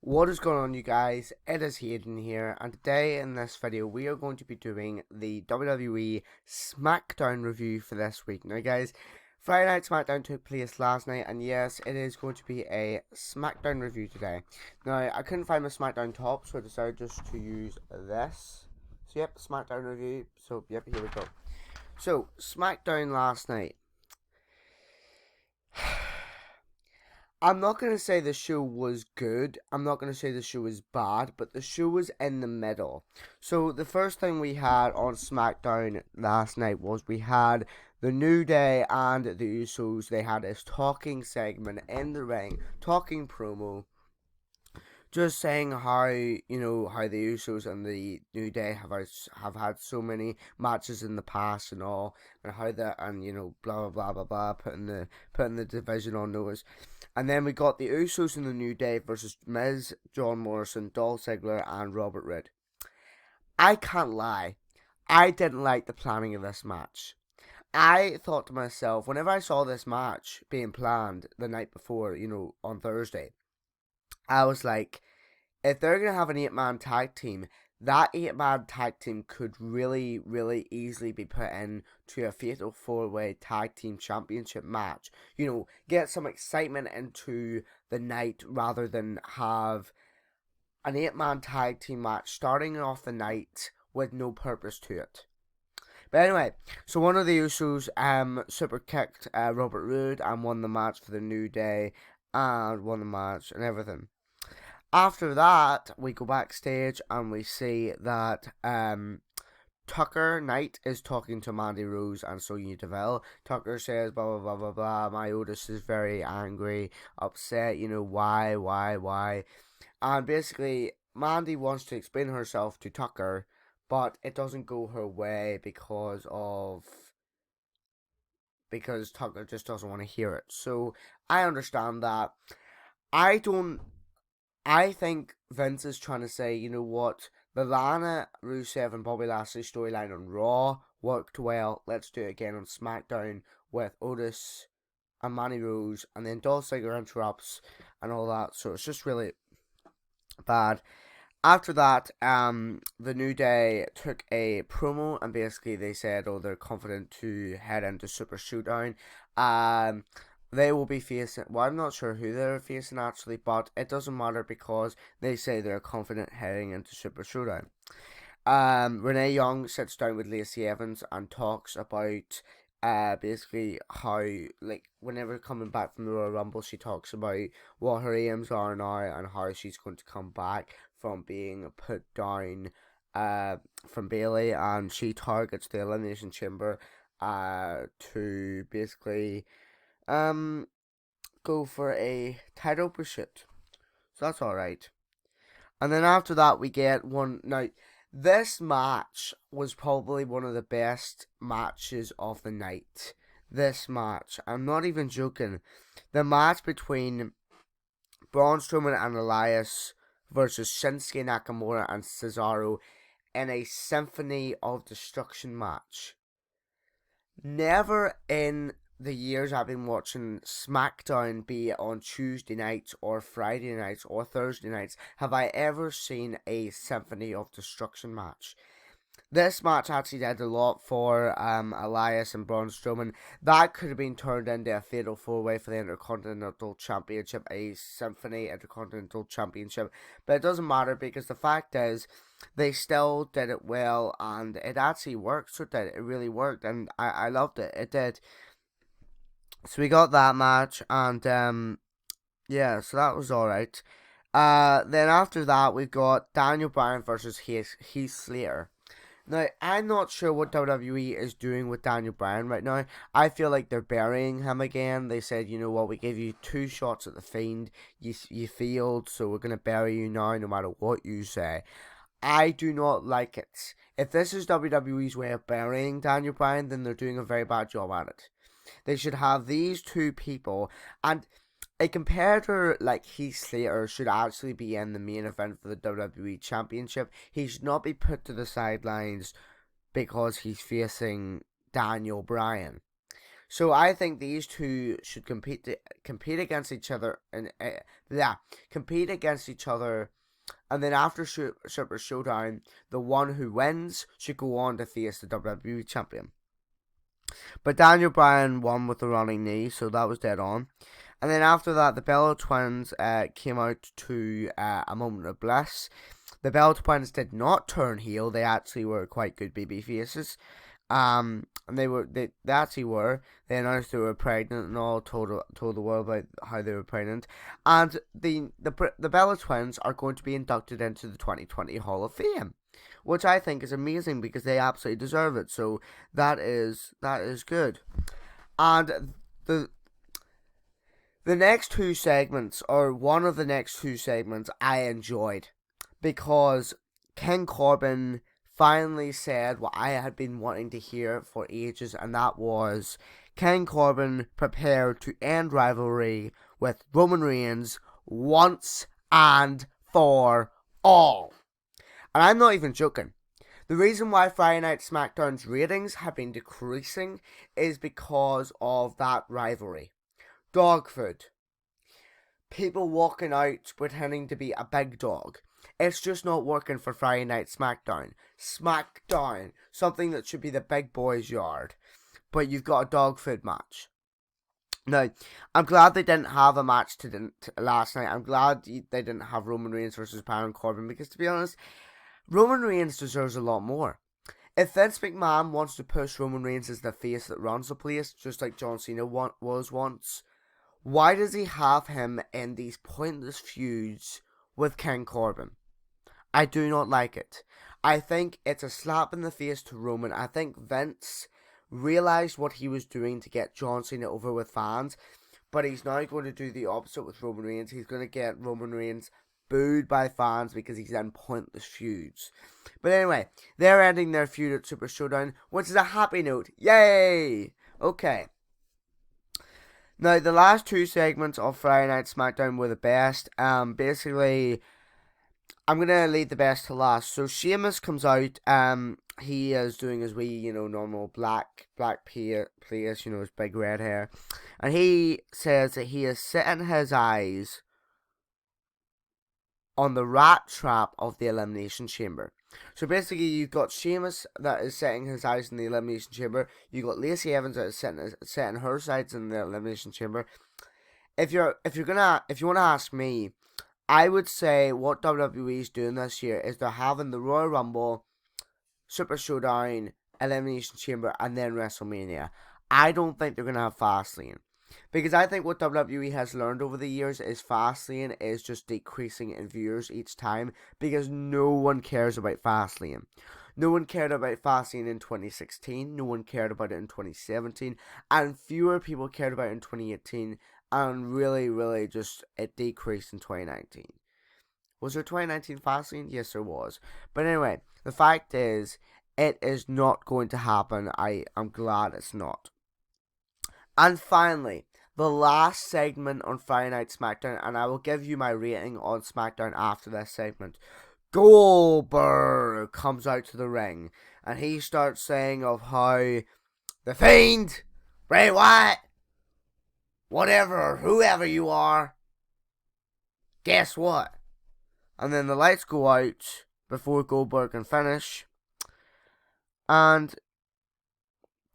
What is going on, you guys? It is Hayden here, and today in this video we are going to be doing the WWE SmackDown review for this week. Now guys, Friday Night SmackDown took place last night, and yes, it is going to be a SmackDown review today. Now, I couldn't find my SmackDown top, so I decided just to use this. So yep, SmackDown review, so yep, here we go. So, SmackDown last night. I'm not going to say the show was good. I'm not going to say the show was bad, but the show was in the middle. So the first thing we had on SmackDown last night was we had the New Day and the Usos. They had this talking segment in the ring, talking promo, just saying how how the Usos and the New Day have had so many matches in the past and all, and how that and blah blah blah blah blah, putting the division on notice. And then we got the Usos and the New Day versus Miz, John Morrison, Dolph Ziggler, and Robert Roode. I can't lie, I didn't like the planning of this match. I thought to myself, whenever I saw this match being planned the night before, on Thursday, I was like, if they're going to have an 8-man tag team, that 8-man tag team could really, really easily be put into a fatal 4-way tag team championship match. Get some excitement into the night rather than have an 8-man tag team match starting off the night with no purpose to it. But anyway, so one of the Usos super kicked Robert Roode and won the match for the New Day and won the match and everything. After that, we go backstage and we see that Tucker Knight is talking to Mandy Rose and Sonya Deville. Tucker says, blah, blah, blah, blah, blah. My Otis is very angry, upset, why? And basically, Mandy wants to explain herself to Tucker, but it doesn't go her way because Tucker just doesn't want to hear it. So, I understand that. I think Vince is trying to say, you know what, the Lana, Rusev, and Bobby Lashley storyline on Raw worked well. Let's do it again on SmackDown with Otis and Manny Rose, and then Dolph Ziggler interrupts and all that. So it's just really bad. After that, the New Day took a promo, and basically they said, oh, they're confident to head into Super Showdown. They will be facing, well, I'm not sure who they're facing actually, but it doesn't matter because they say they're confident heading into Super Showdown. Renee Young sits down with Lacey Evans and talks about basically how, like, whenever coming back from the Royal Rumble, she talks about what her aims are now and how she's going to come back from being put down from Bayley, and she targets the Elimination Chamber to basically go for a title pursuit. So that's alright. And then after that we get one. Now, this match was probably one of the best matches of the night. This match, I'm not even joking. The match between Braun Strowman and Elias versus Shinsuke Nakamura and Cesaro in a Symphony of Destruction match. Never in the years I've been watching SmackDown, be it on Tuesday nights or Friday nights or Thursday nights, have I ever seen a Symphony of Destruction match. This match actually did a lot for Elias and Braun Strowman. That could have been turned into a fatal 4-way for the Intercontinental Championship, a Symphony Intercontinental Championship. But it doesn't matter because the fact is, they still did it well and it actually worked. So it really worked, and I loved it. It did. So we got that match, and yeah, so that was alright. Then after that, we've got Daniel Bryan versus Heath Slater. Now, I'm not sure what WWE is doing with Daniel Bryan right now. I feel like they're burying him again. They said, you know what, we gave you 2 shots at the Fiend. You failed, so we're going to bury you now no matter what you say. I do not like it. If this is WWE's way of burying Daniel Bryan, then they're doing a very bad job at it. They should have these 2 people, and a competitor like Heath Slater should actually be in the main event for the WWE Championship. He should not be put to the sidelines because he's facing Daniel Bryan. So I think these two should compete against each other and compete against each other. And then after Super Showdown, the one who wins should go on to face the WWE champion. But Daniel Bryan won with the running knee, so that was dead on. And then after that, the Bella Twins came out to a moment of bliss. The Bella Twins did not turn heel. They actually were quite good baby faces. And they actually were. They announced they were pregnant and all, told the world about how they were pregnant. And the Bella Twins are going to be inducted into the 2020 Hall of Fame, which I think is amazing because they absolutely deserve it. So that is good. And the next two segments, or one of the next two segments, I enjoyed because King Corbin finally said what I had been wanting to hear for ages, and that was King Corbin prepared to end rivalry with Roman Reigns once and for all. And I'm not even joking. The reason why Friday Night SmackDown's ratings have been decreasing is because of that rivalry. Dog food. People walking out pretending to be a big dog. It's just not working for Friday Night SmackDown. SmackDown, something that should be the big boys' yard. But you've got a dog food match. Now, I'm glad they didn't have a match last night. I'm glad they didn't have Roman Reigns versus Baron Corbin, because to be honest, Roman Reigns deserves a lot more. If Vince McMahon wants to push Roman Reigns as the face that runs the place, just like John Cena was once, why does he have him in these pointless feuds with King Corbin? I do not like it. I think it's a slap in the face to Roman. I think Vince realised what he was doing to get John Cena over with fans, but he's now going to do the opposite with Roman Reigns. He's going to get Roman Reigns booed by fans because he's in pointless feuds. But anyway, they're ending their feud at Super Showdown, which is a happy note. Yay! Okay. Now, the last two segments of Friday Night SmackDown were the best. Basically, I'm going to leave the best to last. So, Sheamus comes out. He is doing his wee, normal black place, his big red hair. And he says that he is setting his eyes on the rat trap of the Elimination Chamber. So basically, you've got Sheamus that is setting his eyes in the Elimination Chamber. You've got Lacey Evans that is setting her sights in the Elimination Chamber. If you want to ask me, I would say what WWE is doing this year is they're having the Royal Rumble, Super Showdown, Elimination Chamber, and then WrestleMania. I don't think they're gonna have Fastlane. Because I think what WWE has learned over the years is Fastlane is just decreasing in viewers each time, because no one cares about Fastlane. No one cared about Fastlane in 2016, no one cared about it in 2017, and fewer people cared about it in 2018, and really just it decreased in 2019. Was there 2019 Fastlane? Yes, there was. But anyway, the fact is, it is not going to happen. I'm glad it's not. And finally, the last segment on Friday Night SmackDown, and I will give you my rating on SmackDown after this segment. Goldberg comes out to the ring, and he starts saying of how The Fiend, Bray Wyatt, whatever, whoever you are, guess what? And then the lights go out before Goldberg can finish, and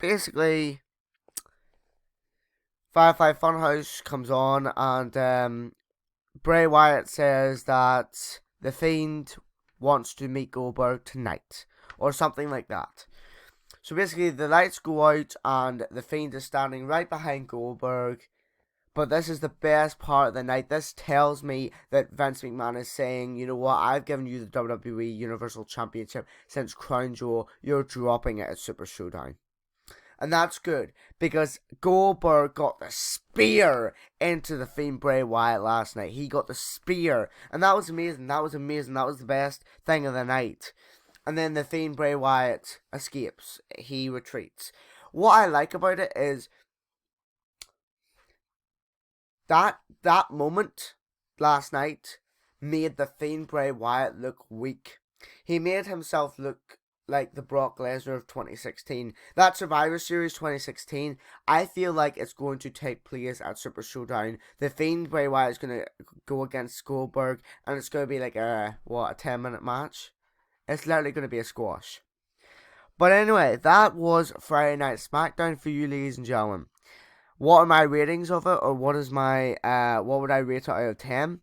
basically Firefly Funhouse comes on, and Bray Wyatt says that The Fiend wants to meet Goldberg tonight, or something like that. So basically, the lights go out, and The Fiend is standing right behind Goldberg. But this is the best part of the night. This tells me that Vince McMahon is saying, you know what, I've given you the WWE Universal Championship since Crown Jewel. You're dropping it at Super Showdown. And that's good, because Goldberg got the spear into The Fiend Bray Wyatt last night. He got the spear, and that was amazing. That was the best thing of the night. And then The Fiend Bray Wyatt escapes. He retreats. What I like about it is that moment last night made The Fiend Bray Wyatt look weak. He made himself look like the Brock Lesnar of 2016. That Survivor Series 2016, I feel like it's going to take place at Super Showdown. The Fiend Bray Wyatt is going to go against Goldberg, and it's going to be like a 10-minute match? It's literally going to be a squash. But anyway, that was Friday Night SmackDown for you, ladies and gentlemen. What are my ratings of it, or what is my what would I rate it out of 10?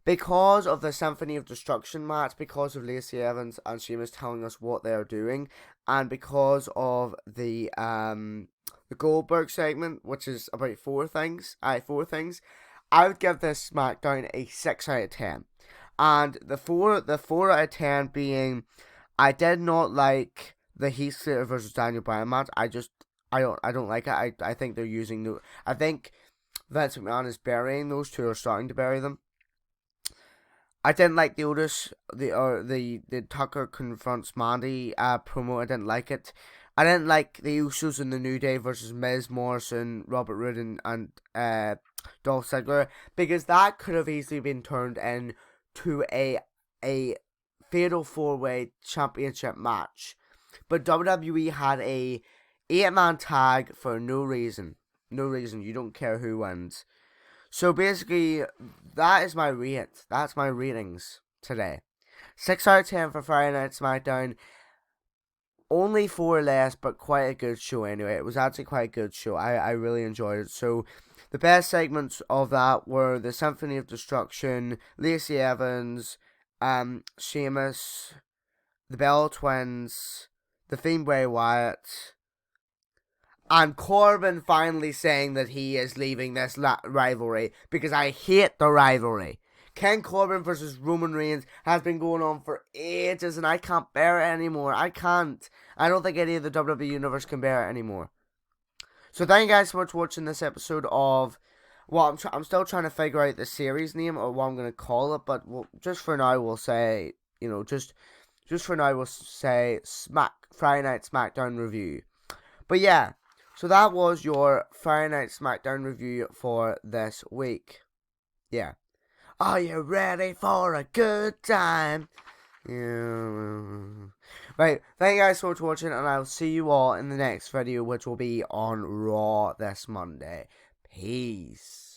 Because of the Symphony of Destruction match, because of Lacey Evans and Sheamus telling us what they are doing, and because of the Goldberg segment, which is about four things, I would give this SmackDown a 6 out of 10. And the 4 out of 10 being, I did not like the Heath Slater versus Daniel Bryan match. I don't like it. I think they're using I think Vince McMahon is burying those two, or starting to bury them. I didn't like the Otis, the Tucker confronts Mandy promo. I didn't like it. I didn't like the Usos in the New Day versus Miz, Morrison, Robert Roode, and Dolph Ziggler, because that could have easily been turned into a fatal 4-way championship match. But WWE had a 8-man tag for no reason. No reason. You don't care who wins. So basically, that is my rate. That's my ratings today. 6 out of 10 for Friday Night SmackDown. Only 4 less, but quite a good show anyway. It was actually quite a good show. I really enjoyed it. So the best segments of that were the Symphony of Destruction, Lacey Evans, Sheamus, the Bell Twins, the Fiend Bray Wyatt, and Corbin finally saying that he is leaving this rivalry, because I hate the rivalry. Ken Corbin versus Roman Reigns has been going on for ages, and I can't bear it anymore. I can't. I don't think any of the WWE Universe can bear it anymore. So thank you guys so much for watching this episode of, well, I'm still trying to figure out the series name, or what I'm going to call it, but just for now we'll say, just for now we'll say Friday Night SmackDown review. But yeah. So that was your Friday Night SmackDown review for this week. Yeah. Are you ready for a good time? Yeah. Right, thank you guys so much for watching, and I'll see you all in the next video, which will be on Raw this Monday. Peace.